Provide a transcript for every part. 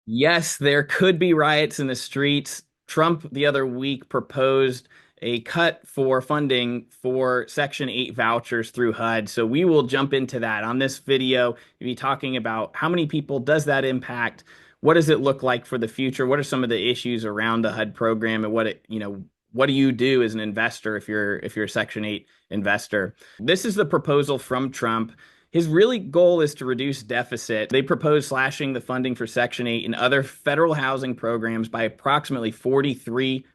Yes, there could be riots in the streets. Trump the other week proposed a cut for funding for Section 8 vouchers through HUD. So we will jump into that. On this video, we'll be talking about how many people does that impact? What does it look like for the future? What are some of the issues around the HUD program and what do you do as an investor if you're a Section 8 investor? This is the proposal from Trump. His really goal is to reduce deficit. They propose slashing the funding for Section 8 and other federal housing programs by approximately 43%.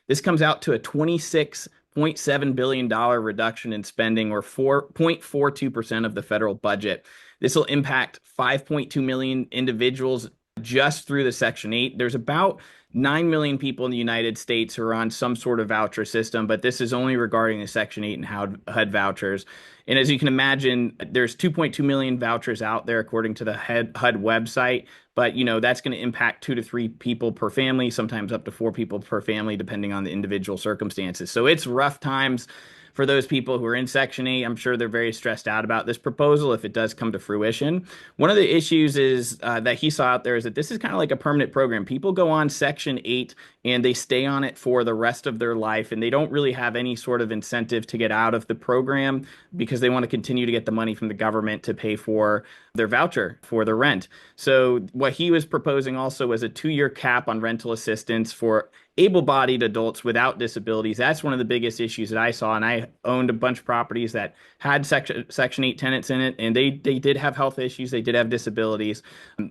This comes out to a $26.7 billion reduction in spending, or 4.42% of the federal budget. This will impact 5.2 million individuals just through the Section 8. There's about 9 million people in the United States who are on some sort of voucher system, but this is only regarding the Section 8 and HUD vouchers. And as you can imagine, there's 2.2 million vouchers out there according to the HUD website. But that's going to impact 2 to 3 people per family, sometimes up to 4 people per family, depending on the individual circumstances. So it's rough times for those people who are in Section 8. I'm sure they're very stressed out about this proposal if it does come to fruition. One of the issues is that he saw out there is that this is kind of like a permanent program. People go on Section 8 and they stay on it for the rest of their life, and they don't really have any sort of incentive to get out of the program because they want to continue to get the money from the government to pay for their voucher for their rent. So what he was proposing also was a 2-year cap on rental assistance for able-bodied adults without disabilities. That's one of the biggest issues that I saw, and I owned a bunch of properties that had Section 8 tenants in it, and they did have health issues, they did have disabilities.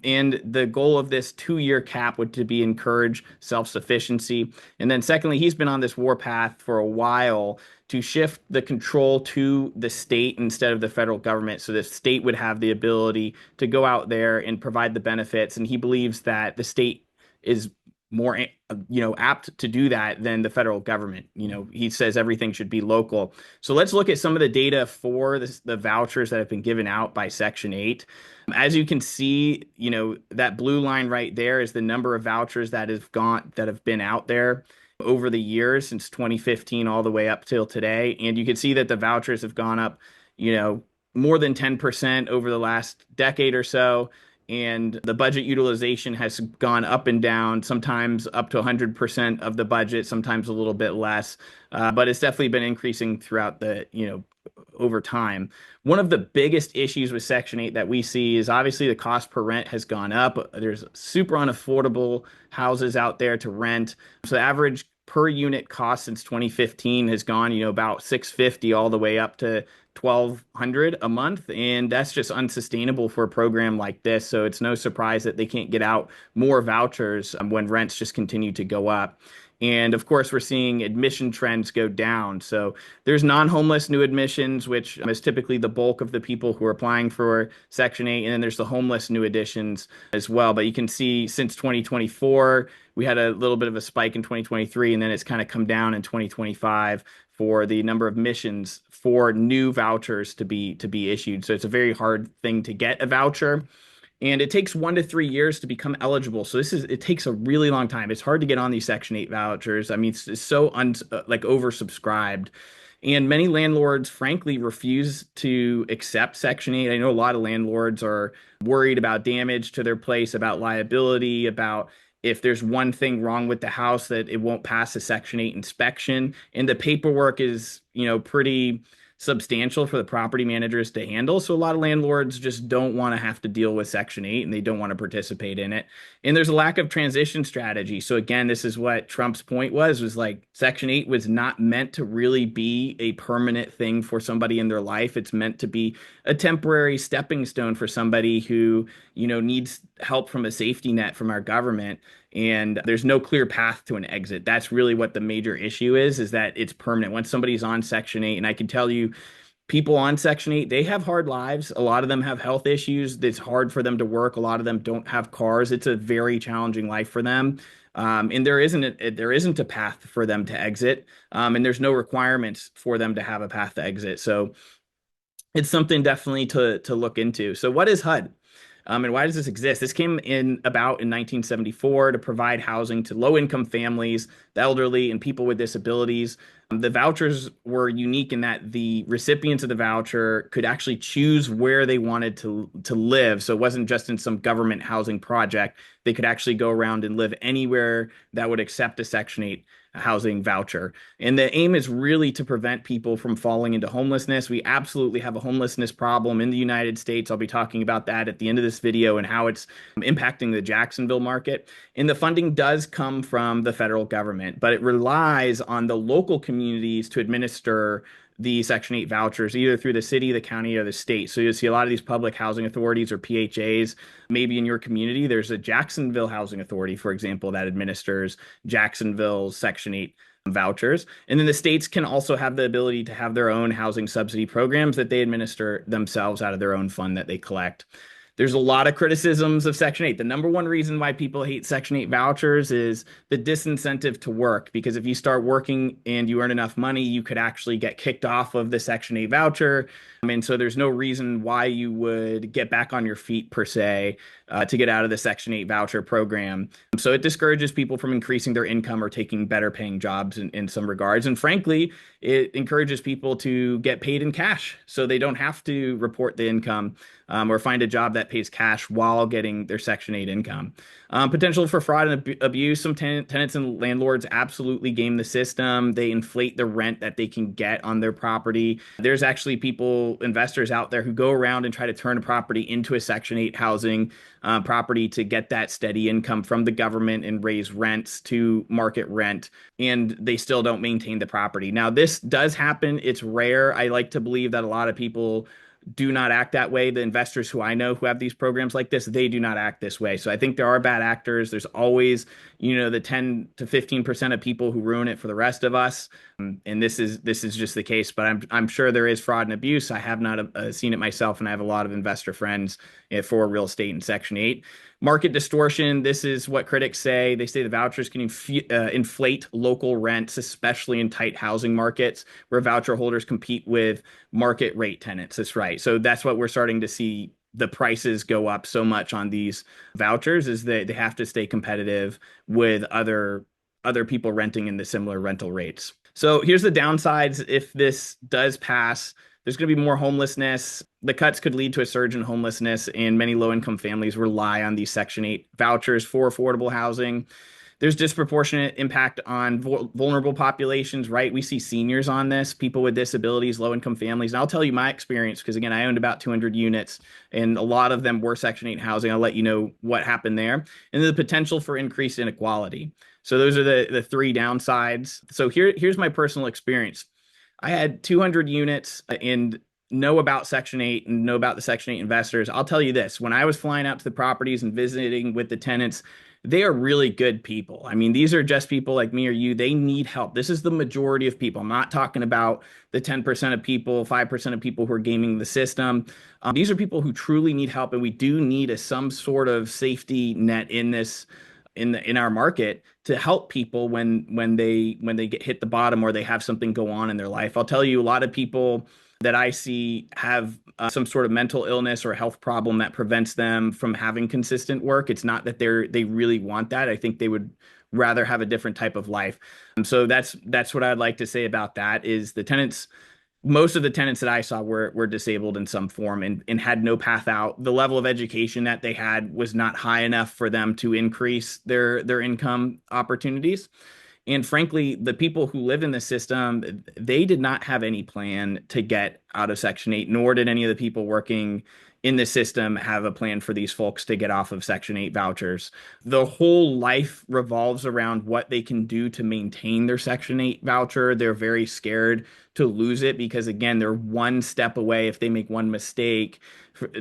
And the goal of this 2-year cap would to be encourage self-sufficiency. And then secondly, he's been on this warpath for a while to shift the control to the state instead of the federal government, so the state would have the ability to go out there and provide the benefits. And he believes that the state is more apt to do that than the federal government. He says everything should be local. So let's look at some of the data for the vouchers that have been given out by Section 8. As you can see, that blue line right there is the number of vouchers that have been out there over the years since 2015 all the way up till today. And you can see that the vouchers have gone up, more than 10% over the last decade or so. And the budget utilization has gone up and down, sometimes up to 100% of the budget, sometimes a little bit less. But it's definitely been increasing throughout over time. One of the biggest issues with Section 8 that we see is obviously the cost per rent has gone up. There's super unaffordable houses out there to rent. So the average per unit cost since 2015 has gone, about 650 all the way up to 1,200 a month, and that's just unsustainable for a program like this. So it's no surprise that they can't get out more vouchers when rents just continue to go up. And of course, we're seeing admission trends go down. So there's non-homeless new admissions, which is typically the bulk of the people who are applying for Section 8. And then there's the homeless new additions as well. But you can see since 2024, we had a little bit of a spike in 2023, and then it's kind of come down in 2025 for the number of admissions for new vouchers to be issued. So it's a very hard thing to get a voucher. And it takes 1 to 3 years to become eligible. So it takes a really long time. It's hard to get on these Section 8 vouchers. I mean, it's so oversubscribed. And many landlords, frankly, refuse to accept Section 8. I know a lot of landlords are worried about damage to their place, about liability, about if there's one thing wrong with the house that it won't pass a Section 8 inspection. And the paperwork is, pretty substantial for the property managers to handle. So a lot of landlords just don't want to have to deal with Section 8, and they don't want to participate in it. And there's a lack of transition strategy. So again, this is what Trump's point was like Section 8 was not meant to really be a permanent thing for somebody in their life. It's meant to be a temporary stepping stone for somebody who, needs help from a safety net from our government. And there's no clear path to an exit. That's really what the major issue is that it's permanent. Once somebody's on Section 8, and I can tell you, people on Section 8, they have hard lives. A lot of them have health issues. It's hard for them to work. A lot of them don't have cars. It's a very challenging life for them. And there isn't a path for them to exit. And there's no requirements for them to have a path to exit. So it's something definitely to look into. So what is HUD? And why does this exist? This came in about in 1974 to provide housing to low-income families, the elderly, and people with disabilities. The vouchers were unique in that the recipients of the voucher could actually choose where they wanted to live. So it wasn't just in some government housing project. They could actually go around and live anywhere that would accept a Section 8 housing voucher. And the aim is really to prevent people from falling into homelessness. We absolutely have a homelessness problem in the United States. I'll be talking about that at the end of this video and how it's impacting the Jacksonville market. And the funding does come from the federal government, but it relies on the local communities to administer the Section 8 vouchers, either through the city, the county, or the state. So you'll see a lot of these public housing authorities or PHAs. Maybe in your community, there's a Jacksonville Housing Authority, for example, that administers Jacksonville's Section 8 vouchers. And then the states can also have the ability to have their own housing subsidy programs that they administer themselves out of their own fund that they collect. There's a lot of criticisms of Section 8. The number one reason why people hate Section 8 vouchers is the disincentive to work, because if you start working and you earn enough money, you could actually get kicked off of the Section 8 voucher. So there's no reason why you would get back on your feet per se to get out of the Section 8 voucher program. So it discourages people from increasing their income or taking better paying jobs in some regards. And frankly, it encourages people to get paid in cash so they don't have to report the income or find a job that pays cash while getting their Section 8 income. Potential for fraud and abuse. Some tenants and landlords absolutely game the system. They inflate the rent that they can get on their property. There's actually investors out there who go around and try to turn a property into a Section 8 housing property to get that steady income from the government and raise rents to market rent, and they still don't maintain the property. Now, this does happen. It's rare. I like to believe that a lot of people do not act that way. The investors who I know who have these programs like this, they do not act this way. So I think there are bad actors. There's always, the 10 to 15% of people who ruin it for the rest of us. And this is just the case, but I'm sure there is fraud and abuse. I have not seen it myself, and I have a lot of investor friends for real estate in Section 8. Market distortion. This is what critics say. They say the vouchers can inflate local rents, especially in tight housing markets where voucher holders compete with market rate tenants. That's right. So that's what we're starting to see. The prices go up so much on these vouchers is that they have to stay competitive with other people renting in the similar rental rates. So here's the downsides. If this does pass, there's going to be more homelessness. The cuts could lead to a surge in homelessness, and many low-income families rely on these Section 8 vouchers for affordable housing. There's disproportionate impact on vulnerable populations, right? We see seniors on this, people with disabilities, low-income families. And I'll tell you my experience, because again, I owned about 200 units, and a lot of them were Section 8 housing. I'll let you know what happened there. And the potential for increased inequality. So those are the three downsides. So here's my personal experience. I had 200 units and know about Section 8 and know about the Section 8 investors. I'll tell you this, when I was flying out to the properties and visiting with the tenants, they are really good people. These are just people like me or you. They need help. This is the majority of people. I'm not talking about the 10% of people, 5% of people who are gaming the system. These are people who truly need help, and we do need some sort of safety net in this in our market to help people when they get hit the bottom or they have something go on in their life. I'll tell you, a lot of people that I see have some sort of mental illness or health problem that prevents them from having consistent work. It's not that they really want that. I think they would rather have a different type of life. So that's what I'd like to say about that is the tenants. Most of the tenants that I saw were disabled in some form and had no path out. The level of education that they had was not high enough for them to increase their income opportunities. And frankly, the people who live in the system, they did not have any plan to get out of Section 8, nor did any of the people working in the system have a plan for these folks to get off of Section 8 vouchers. The whole life revolves around what they can do to maintain their Section 8 voucher. They're very scared to lose it because, again, they're one step away if they make one mistake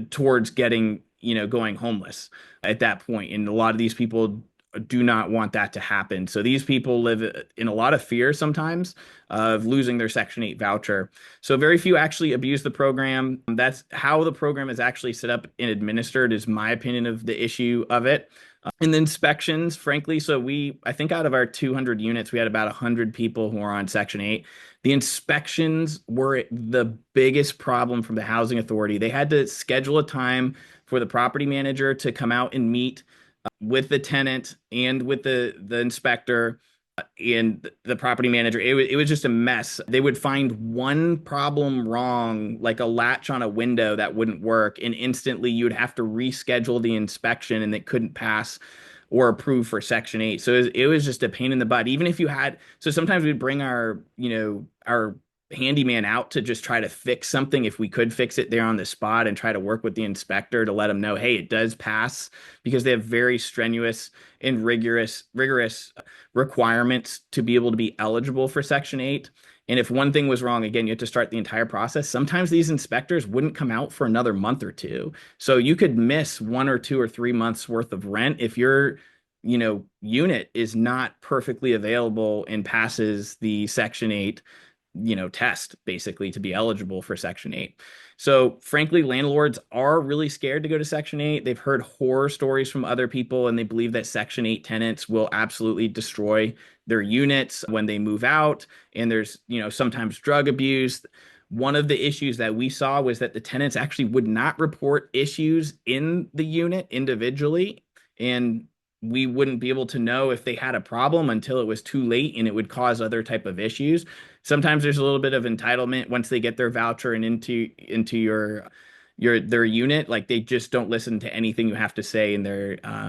towards getting, going homeless at that point. And a lot of these people do not want that to happen. So these people live in a lot of fear sometimes of losing their Section 8 voucher. So very few actually abuse the program. That's how the program is actually set up and administered is my opinion of the issue of it. And the inspections, frankly, so I think out of our 200 units, we had about 100 people who are on Section 8. The inspections were the biggest problem from the housing authority. They had to schedule a time for the property manager to come out and meet with the tenant and with the inspector and the property manager. It was just a mess. They would find one problem wrong, like a latch on a window that wouldn't work, and instantly you'd have to reschedule the inspection and it couldn't pass or approve for Section 8. So it was just a pain in the butt. Even if you had, so sometimes we'd bring our handyman out to just try to fix something if we could fix it there on the spot and try to work with the inspector to let them know, hey, it does pass, because they have very strenuous and rigorous requirements to be able to be eligible for Section 8. And if one thing was wrong, again, you have to start the entire process. Sometimes these inspectors wouldn't come out for another month or two. So you could miss 1 or 2 or 3 months worth of rent if your unit is not perfectly available and passes the Section 8 test, basically, to be eligible for Section 8. So frankly, landlords are really scared to go to Section 8. They've heard horror stories from other people, and they believe that Section 8 tenants will absolutely destroy their units when they move out. And there's, sometimes drug abuse. One of the issues that we saw was that the tenants actually would not report issues in the unit individually. And we wouldn't be able to know if they had a problem until it was too late, and it would cause other type of issues. Sometimes there's a little bit of entitlement once they get their voucher and into their unit. Like, they just don't listen to anything you have to say, and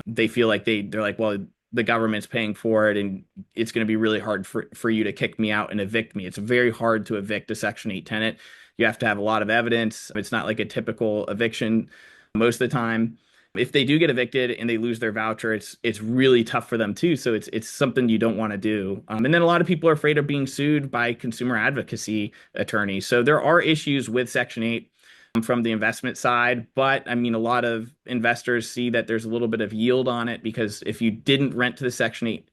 they feel like they're like, well, the government's paying for it, and it's going to be really hard for you to kick me out and evict me. It's very hard to evict a Section 8 tenant. You have to have a lot of evidence. It's not like a typical eviction most of the time. If they do get evicted and they lose their voucher, it's really tough for them too. So it's something you don't want to do. And then a lot of people are afraid of being sued by consumer advocacy attorneys. So there are issues with Section 8 from the investment side, but I mean, a lot of investors see that there's a little bit of yield on it, because if you didn't rent to the Section 8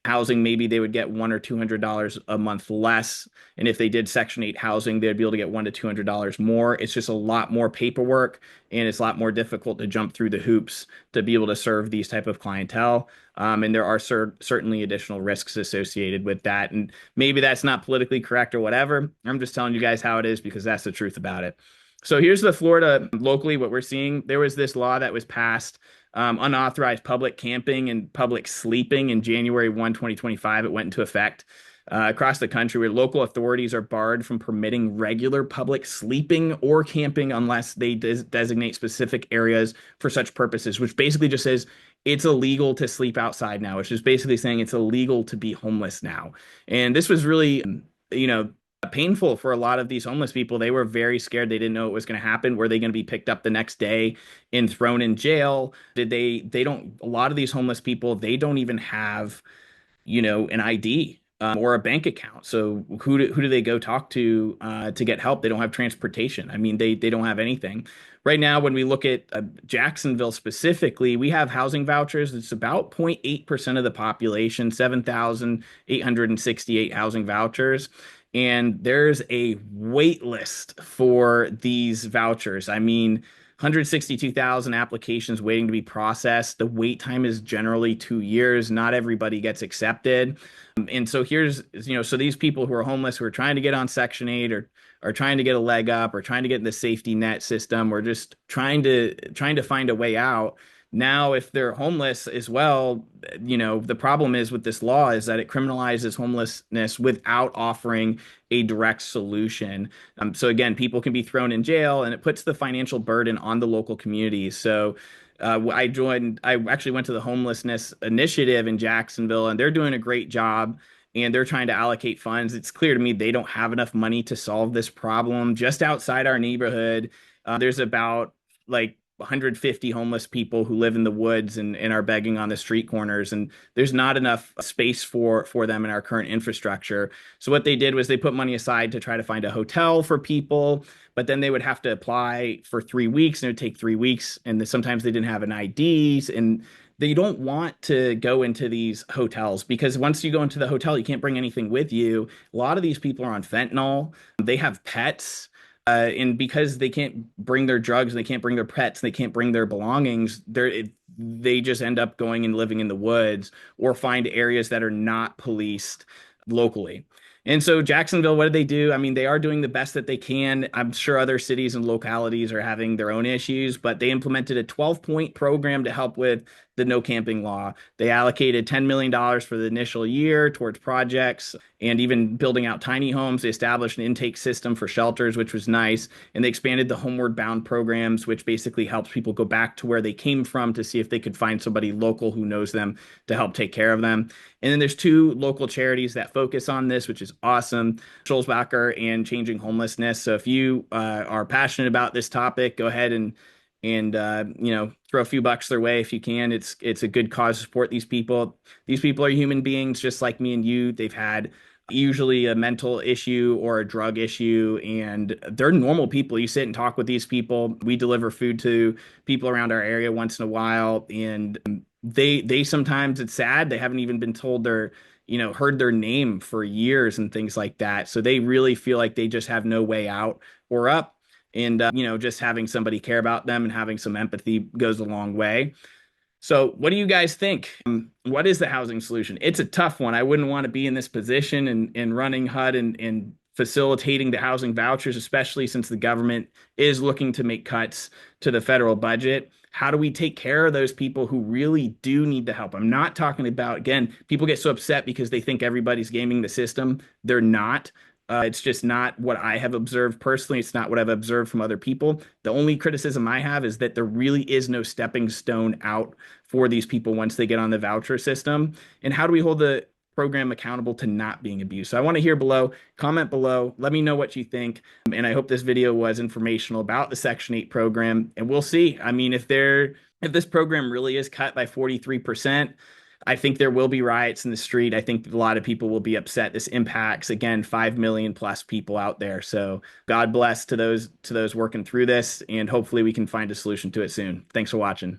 housing, maybe they would get $100 or $200 a month less. And if they did Section 8 housing, they'd be able to get $100 to $200 more. It's just a lot more paperwork, and it's a lot more difficult to jump through the hoops to be able to serve these type of clientele. And there are certainly additional risks associated with that. And maybe that's not politically correct or whatever. I'm just telling you guys how it is, because that's the truth about it. So here's the Florida locally, what we're seeing. There was this law that was passed, unauthorized public camping and public sleeping, in January 1, 2025. It went into effect across the country, where local authorities are barred from permitting regular public sleeping or camping unless they designate specific areas for such purposes, which basically just says it's illegal to sleep outside now, which is basically saying it's illegal to be homeless now. And this was really, painful for a lot of these homeless people. They were very scared. They didn't know what was going to happen. Were they going to be picked up the next day and thrown in jail? A lot of these homeless people, they don't even have, an ID or a bank account. So who do they go talk to get help? They don't have transportation. I mean, they don't have anything. Right now, when we look at Jacksonville specifically, we have housing vouchers. It's about 0.8% of the population, 7,868 housing vouchers. And there's a wait list for these vouchers. I mean, 162,000 applications waiting to be processed. The wait time is generally 2 years. Not everybody gets accepted. And so so these people who are homeless, who are trying to get on Section 8, or are trying to get a leg up, or trying to get in the safety net system, or just trying to find a way out. Now, if they're homeless as well, the problem is with this law is that it criminalizes homelessness without offering a direct solution. So again, people can be thrown in jail, and it puts the financial burden on the local communities. So I actually went to the homelessness initiative in Jacksonville, and they're doing a great job, and they're trying to allocate funds. It's clear to me they don't have enough money to solve this problem. Just outside our neighborhood, there's about like 150 homeless people who live in the woods and are begging on the street corners, and there's not enough space for them in our current infrastructure. So what they did was they put money aside to try to find a hotel for people, but then they would have to apply for 3 weeks, and it would take 3 weeks, and sometimes they didn't have an ID, and they don't want to go into these hotels, because once you go into the hotel, you can't bring anything with you. A lot of these people are on fentanyl. They have pets. And because they can't bring their drugs, and they can't bring their pets, and they can't bring their belongings, they just end up going and living in the woods, or find areas that are not policed locally. And so Jacksonville, what did they do? I mean, they are doing the best that they can. I'm sure other cities and localities are having their own issues, but they implemented a 12-point program to help with the no camping law. They allocated $10 million for the initial year towards projects and even building out tiny homes. They established an intake system for shelters, which was nice. And they expanded the homeward bound programs, which basically helps people go back to where they came from to see if they could find somebody local who knows them to help take care of them. And then there's two local charities that focus on this, which is awesome. Schulzbacher and Changing Homelessness. So if you are passionate about this topic, go ahead and throw a few bucks their way if you can. It's a good cause to support these people. These people are human beings just like me and you. They've had usually a mental issue or a drug issue, and they're normal people. You sit and talk with these people. We deliver food to people around our area once in a while, and they sometimes, it's sad, they haven't even been told their heard their name for years and things like that. So they really feel like they just have no way out or up. And just having somebody care about them and having some empathy goes a long way. So what do you guys think? What is the housing solution? It's a tough one. I wouldn't want to be in this position and running HUD and facilitating the housing vouchers, especially since the government is looking to make cuts to the federal budget. How do we take care of those people who really do need the help? I'm not talking about, again, people get so upset because they think everybody's gaming the system. They're not. It's just not what I have observed personally. It's not what I've observed from other people. The only criticism I have is that there really is no stepping stone out for these people once they get on the voucher system. And how do we hold the program accountable to not being abused? So I want to hear below, comment below, let me know what you think. And I hope this video was informational about the Section 8 program. And we'll see. I mean, if this program really is cut by 43%, I think there will be riots in the street. I think a lot of people will be upset. This impacts, again, 5 million plus people out there. So God bless to those working through this, and hopefully we can find a solution to it soon. Thanks for watching.